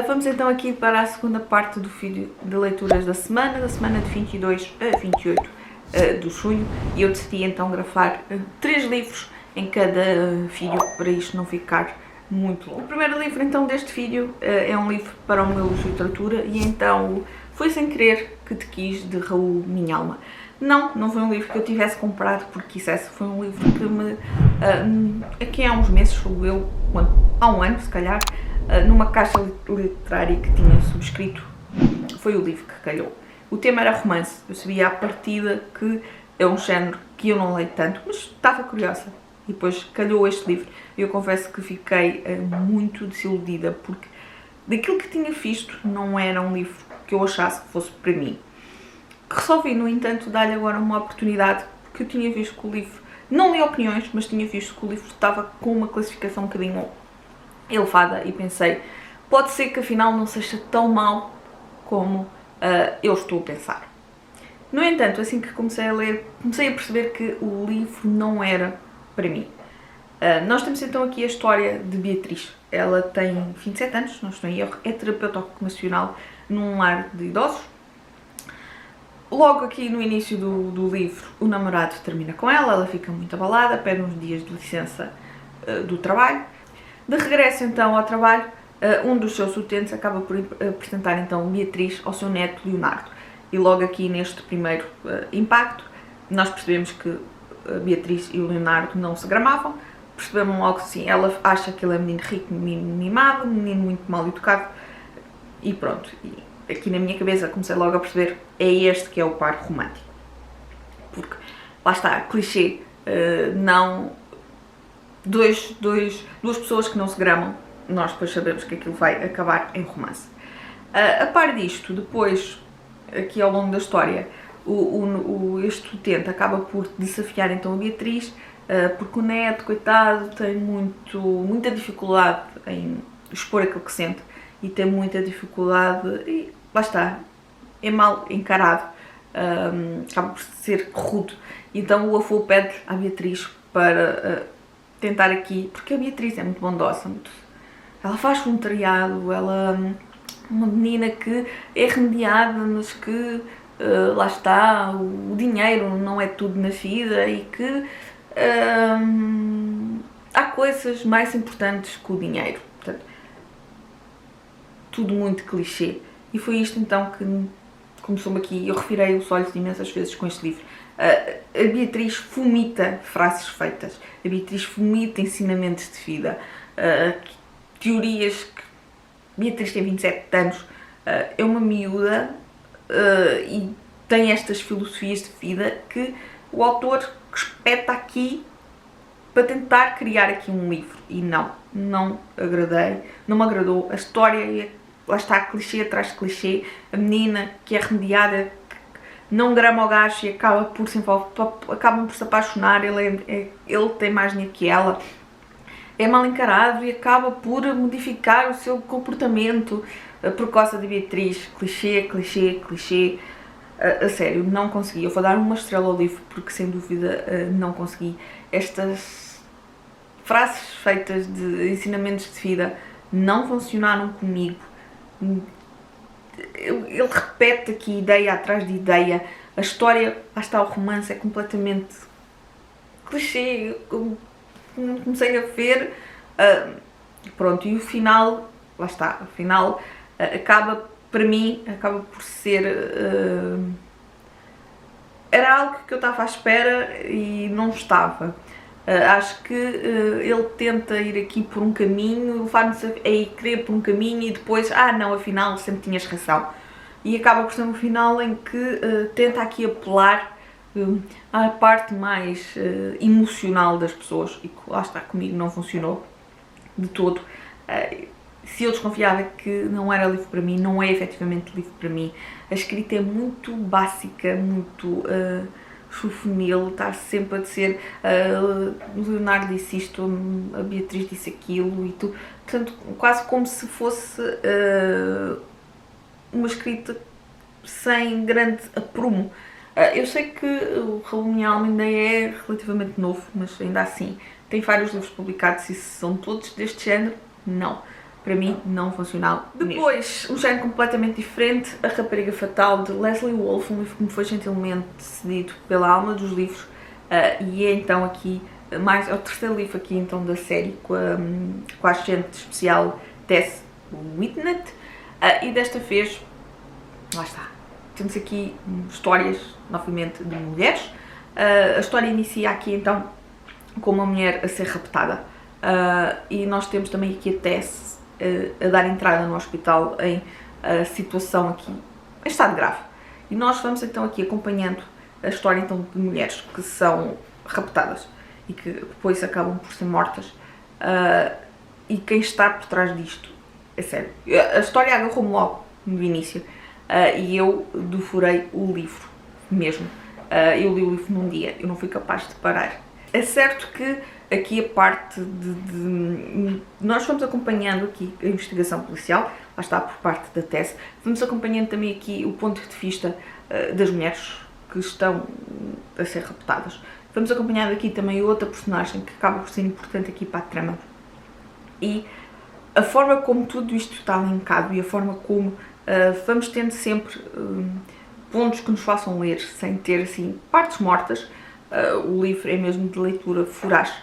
Vamos então aqui para a segunda parte do vídeo de leituras da semana de 22 a 28 de junho, e eu decidi então gravar 3 livros em cada vídeo para isto não ficar muito longo. O primeiro livro então deste vídeo é um livro para o meu de literatura, e então foi Sem Querer Que Te Quis, de Raul Minhalma. Não foi um livro que eu tivesse comprado porque quisesse, foi um livro que me, aqui há uns meses, há um ano se calhar, numa caixa literária que tinha subscrito, foi o livro que calhou. O tema era romance. Eu sabia à partida que é um género que eu não leio tanto, mas estava curiosa. E depois calhou este livro. E eu confesso que fiquei muito desiludida, porque daquilo que tinha visto não era um livro que eu achasse que fosse para mim. Resolvi, no entanto, dar-lhe agora uma oportunidade, porque eu tinha visto que o livro, não li opiniões, mas tinha visto que o livro estava com uma classificação um bocadinho elevada, e pensei, pode ser que afinal não seja tão mau como eu estou a pensar. No entanto, assim que comecei a ler, comecei a perceber que o livro não era para mim. Nós temos então aqui a história de Beatriz. Ela tem 27 anos, não estou em erro, é terapeuta ocupacional num lar de idosos. Logo aqui no início do livro, o namorado termina com ela fica muito abalada, pede uns dias de licença do trabalho. De regresso então ao trabalho, um dos seus utentes acaba por apresentar então Beatriz ao seu neto Leonardo. E logo aqui neste primeiro impacto, nós percebemos que Beatriz e o Leonardo não se gramavam. Percebemos logo assim, ela acha que ele é menino rico, menino mimado, menino muito mal educado, e pronto. E aqui na minha cabeça comecei logo a perceber, é este que é o par romântico. Porque, lá está, clichê, duas pessoas que não se gramam, nós depois sabemos que aquilo vai acabar em romance. A par disto, depois, aqui ao longo da história, este utente acaba por desafiar então a Beatriz, porque o neto, coitado, tem muita dificuldade em expor aquilo que sente, e tem muita dificuldade, e lá está, é mal encarado, acaba por ser rude. Então o avô pede à Beatriz para tentar aqui, porque a Beatriz é muito bondosa, ela faz voluntariado, ela é uma menina que é remediada, mas que lá está, o dinheiro não é tudo na vida, e que há coisas mais importantes que o dinheiro. Portanto, tudo muito clichê. E foi isto então que começou-me aqui. Eu revirei os olhos imensas vezes com este livro. A Beatriz vomita frases feitas, a Beatriz vomita ensinamentos de vida, teorias que... Beatriz tem 27 anos, é uma miúda e tem estas filosofias de vida que o autor espeta aqui para tentar criar aqui um livro, e não me agradou. A história, lá está, clichê atrás de clichê, a menina que é remediada, não grama o gajo e acabam por se apaixonar, ele tem mais dinheiro que ela, é mal encarado e acaba por modificar o seu comportamento por causa de Beatriz. Clichê. A sério, não consegui. Eu vou dar uma estrela ao livro porque sem dúvida não consegui. Estas frases feitas de ensinamentos de vida não funcionaram comigo. Ele repete aqui ideia atrás de ideia. A história, lá está, o romance é completamente clichê. Comecei a ver, pronto, e o final, lá está, o final acaba, para mim, acaba por ser, era algo que eu estava à espera e não estava. Acho que ele tenta ir aqui por um caminho, levar-nos a querer por um caminho, e depois, não, afinal sempre tinhas razão. E acaba por ser um final em que tenta aqui apelar à parte mais emocional das pessoas, e lá está, comigo não funcionou de todo. Se eu desconfiava que não era livro para mim, não é efetivamente livro para mim. A escrita é muito básica, muito juvenil, está sempre a dizer o Leonardo disse isto, a Beatriz disse aquilo, e portanto, quase como se fosse uma escrita sem grande aprumo. Eu sei que o Raul Minhalma ainda é relativamente novo, mas ainda assim tem vários livros publicados, e são todos deste género? Não. para mim, não funcional. Depois, um género completamente diferente, A Rapariga Fatal, de Leslie Wolfe, um livro que me foi gentilmente cedido pela Alma dos Livros, e é então aqui, é o terceiro livro aqui então da série, com a agente especial Tess Whitnett, e desta vez, lá está, temos aqui histórias, novamente, de mulheres. A história inicia aqui então com uma mulher a ser raptada, e nós temos também aqui a Tess a dar entrada no hospital em situação aqui, em estado grave. E nós vamos então aqui acompanhando a história então de mulheres que são raptadas e que depois acabam por ser mortas, e quem está por trás disto, é sério. A história agarrou-me logo no início, e eu devorei o livro mesmo. Eu li o livro num dia, eu não fui capaz de parar. É certo que aqui a parte nós vamos acompanhando aqui a investigação policial, lá está por parte da Tess, vamos acompanhando também aqui o ponto de vista das mulheres que estão a ser raptadas. Vamos acompanhando aqui também outra personagem que acaba por ser importante aqui para a trama. E a forma como tudo isto está linkado e a forma como vamos tendo sempre pontos que nos façam ler sem ter assim partes mortas. O livro é mesmo de leitura voraz.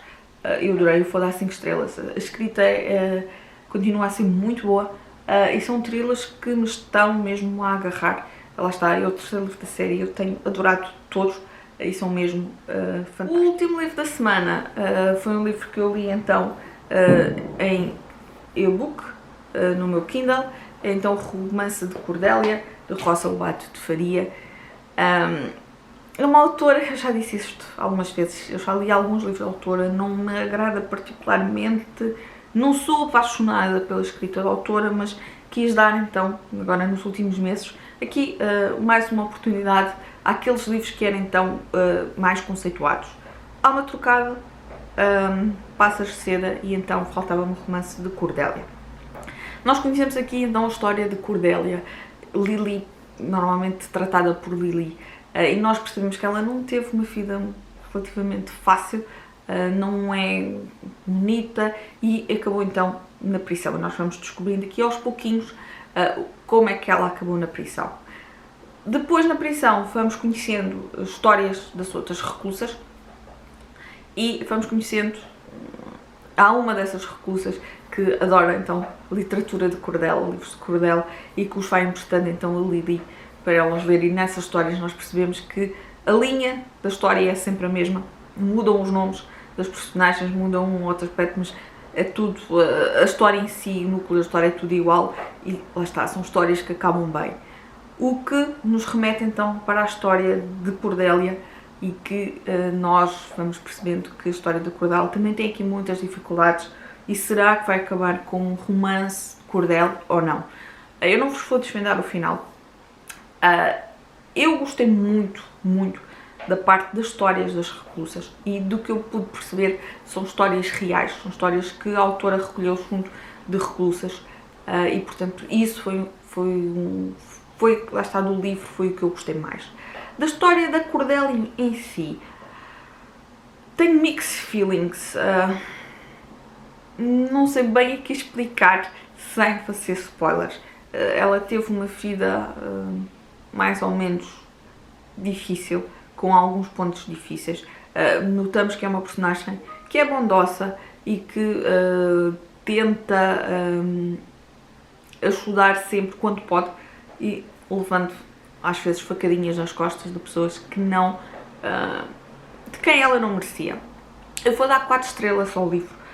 Eu adorei, eu vou dar 5 estrelas. A escrita continua a ser muito boa, e são thrillers que me estão mesmo a agarrar. Lá está, é o terceiro livro da série, eu tenho adorado todos e são mesmo fantásticos. O último livro da semana foi um livro que eu li então em e-book, no meu Kindle, então Romance de Cordélia, de Rosa Lobato de Faria. É uma autora, eu já disse isto algumas vezes, eu já li alguns livros da autora, não me agrada particularmente, não sou apaixonada pela escrita da autora, mas quis dar então, agora nos últimos meses, aqui mais uma oportunidade àqueles livros que eram então mais conceituados. Alma Trocada, Passas de Seda e então faltava-me o Romance de Cordélia. Nós conhecemos aqui então a história de Cordélia, Lily, normalmente tratada por Lily, e nós percebemos que ela não teve uma vida relativamente fácil, não é bonita e acabou então na prisão. Nós vamos descobrindo aqui aos pouquinhos como é que ela acabou na prisão. Depois na prisão vamos conhecendo histórias das outras reclusas e vamos conhecendo há uma dessas reclusas que adora então literatura de cordel, livros de cordel, e que os vai emprestando então a Lily para elas lerem. E nessas histórias nós percebemos que a linha da história é sempre a mesma, mudam os nomes das personagens, mudam um outro aspecto, mas é tudo, a história em si, o núcleo da história é tudo igual e lá está, são histórias que acabam bem. O que nos remete então para a história de Cordélia e que nós vamos percebendo que a história de Cordélia também tem aqui muitas dificuldades. E será que vai acabar com um romance de cordel ou não? Eu não vos vou desvendar o final. Eu gostei muito, muito da parte das histórias das reclusas e do que eu pude perceber são histórias reais, são histórias que a autora recolheu junto de reclusas, e portanto isso foi lá está, do livro, foi o que eu gostei mais. Da história da Cordélia em si, tenho mixed feelings. Não sei bem o que explicar sem fazer spoilers. Ela teve uma vida mais ou menos difícil, com alguns pontos difíceis. Notamos que é uma personagem que é bondosa e que tenta ajudar sempre quando pode e levando às vezes facadinhas nas costas de pessoas que não, de quem ela não merecia. Eu vou dar 4 estrelas ao livro.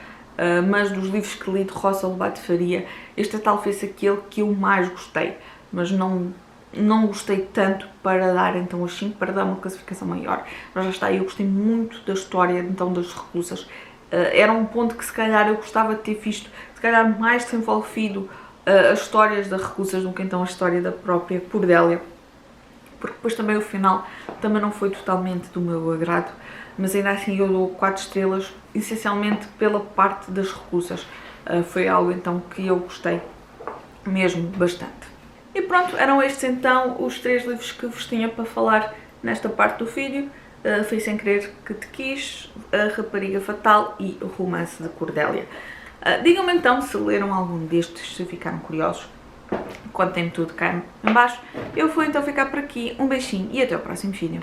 Mas dos livros que li de Rosa Lobato de Faria, este é talvez aquele que eu mais gostei, mas não gostei tanto para dar então as 5, para dar uma classificação maior. Mas já está, eu gostei muito da história então das reclusas. Era um ponto que se calhar eu gostava de ter visto, se calhar mais desenvolvido as histórias das reclusas do que então a história da própria Cordélia, porque depois também o final também não foi totalmente do meu agrado. Mas ainda assim eu dou 4 estrelas, essencialmente pela parte das reclusas. Foi algo então que eu gostei mesmo bastante. E pronto, eram estes então os 3 livros que vos tinha para falar nesta parte do vídeo. Foi Sem Querer Que Te Quis, A Rapariga Fatal e O Romance de Cordélia. Digam-me então se leram algum destes, se ficaram curiosos. Contem-me tudo cá em baixo. Eu vou então ficar por aqui. Um beijinho e até ao próximo vídeo.